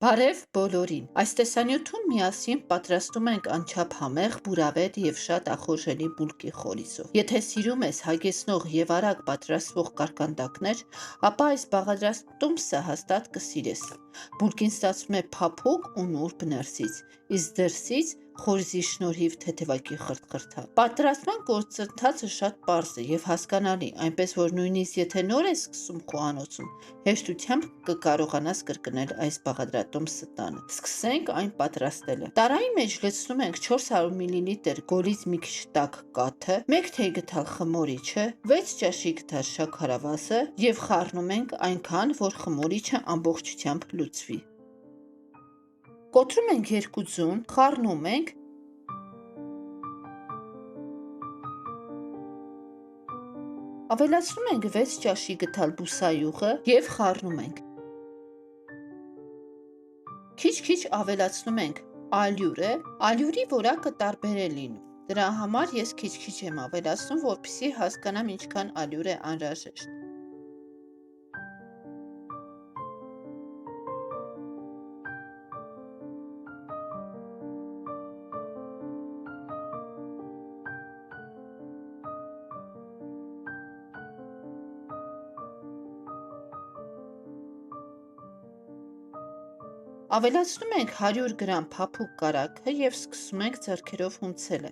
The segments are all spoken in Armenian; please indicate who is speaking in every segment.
Speaker 1: Բարև բոլորին։ Այս տեսանյութում միասին պատրաստում ենք անչափ համեղ, բուրավետ եւ շատ ախորժելի բուլկի խորիզով։ Եթե սիրում ես հագեցնող եւ արագ պատրաստվող կարկանդակներ, ապա այս բաղադրատոմսը հաստատ կսիրես։ Բուլկին ստացվում է փափուկ ու նուրբ ներսից, իսկ դրսից խորիզի շնորհիվ թեթևակի խրթխրթա։ Պատրաստման գործընթացը շատ պարզ է եւ հասկանալի, այնպես որ նույնիսկ եթե նոր ես սկսում խոհանոցում, հեշտությամբ կկարողանաս կրկնել այս բաղադրատոմսը տանը։ Սկսենք այն պատրաստելը։ Տարայի մեջ լցնում ենք 400 մլ գոլից մի քիչ տաք կաթը, 1 թեյ գդալ խմորիչը, 6 ճաշի գդալ շաքարավազը եւ խառնում ենք այնքան, որ խմորիչը ամբողջությամբ լուծվի։ Կոտրում ենք 2 ձուն, խառնում ենք, ավելացնում ենք 6 ճաշի գդալ բուսայուղը եւ խառնում ենք։ Քիչ-քիչ ավելացնում ենք ալյուրը, ալյուրի որակը տարբեր է լինում։ Դրա համար ես քիչ-քիչ եմ ավելացնում, որպեսզի հասկանամ ինչքան ալյուր է անհրաժեշտ։ Ավելացնում ենք 100 գրամ փափուկ կարագը եւ սկսում ենք ձեռքերով հունցելը։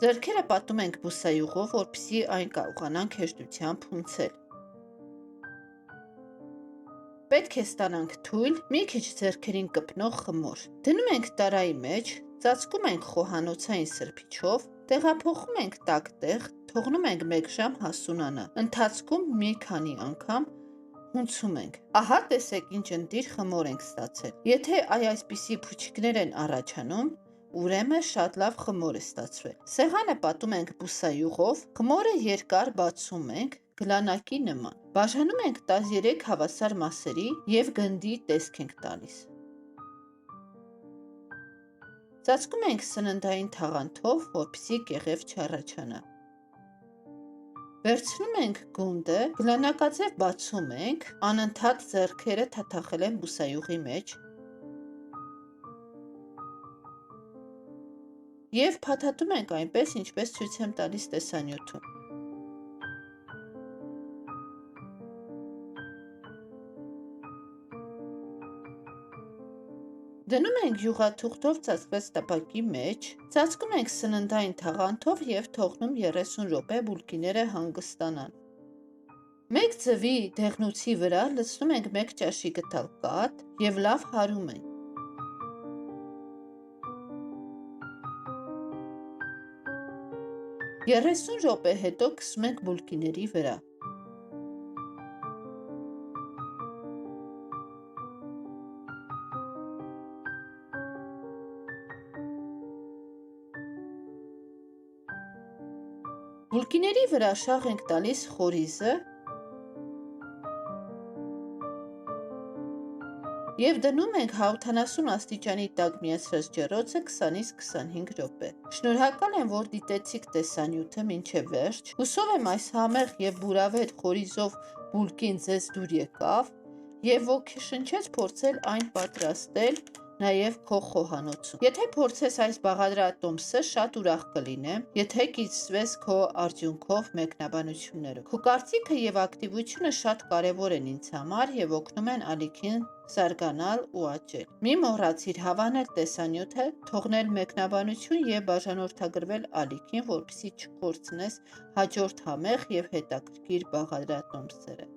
Speaker 1: Ձեռքերը պատում ենք բուսայուղով, որպեսզի այն կարողանանք հեշտությամբ հունցել։ Պետք է ստանանք թույլ, մի քիչ ձեռքերին կպնող խմոր։ Դնում ենք տարայի մեջ, ծածկում ենք խոհանոցային սրբիչով, տեղափոխում ենք տաք տեղ, թողնում ենք 1 ժամ հասունանա։ Ընթացքում մի քանի անգամ հունցում ենք։ Ահա տեսեք ինչ ընտիր խմոր ենք ստացել։ Եթե այսպիսի փուչիկներ են առաջանում, ուրեմն շատ լավ խմոր է ստացվել։ Սեղանը պատում ենք բուսայուղով, խմորը երկար բացում ենք գլանակի նման։ Բաժանում ենք 13 հավասար մասերի եւ գնդի տեսք ենք տալիս։ Ծածկում ենք սննդային թաղանթով, որպեսզի կեղև չառաջանա։ Վերցնում ենք գունդը, գլանակաձև բացում ենք, անընդհատ ձեռքերը թաթախել են բուսայուղի մեջ եւ փաթաթում ենք այնպես, ինչպես ցույց եմ տալիս տեսանյութում։ Դնում ենք յուղաթուղթով ծածկված տապակի մեջ, ծածկում ենք սննդային թաղանթով եւ թողնում 30 րոպե բուլկիները հանգստանան։ Մեկ ձվի դեղնուցի վրա լցնում ենք 1 ճաշի գդալ կաթ եւ լավ հարում ենք։ Երեսուն րոպե հետո քսում ենք բուլկիների վրա։ Բուլկիների վրա շաղ ենք տալիս խորիզը եւ դնում ենք 170 աստիճանի տակ միացրած ջեռոցը 20-ից 25 րոպե։ Շնորհակալ եմ, որ դիտեցիք տեսանյութը մինչև վերջ։ Հուսով եմ այս համեղ եւ բուրավետ խորիզով բուլկին ձեզ դուր եկավ եւ ոգեշնչեց փորձել այն պատրաստել նաև քո խոհանոցում։ Եթե փորձես այս բաղադրատոմսը, շատ ուրախ կլինեմ, եթե կիսվես քո արդյունքով մեկնաբանություններով։ Քո կարծիքը եւ ակտիվությունը շատ կարեւոր են ինձ համար եւ օգնում են ալիքին զարգանալ ու աճել։ Մի մոռացիր հավանել տեսանյութը, թողնել մեկնաբանություն եւ բաժանորդագրվել ալիքին, որպեսզի չկորցնես հաջորդ համեղ եւ հետաքրքիր բաղադրատոմսերը։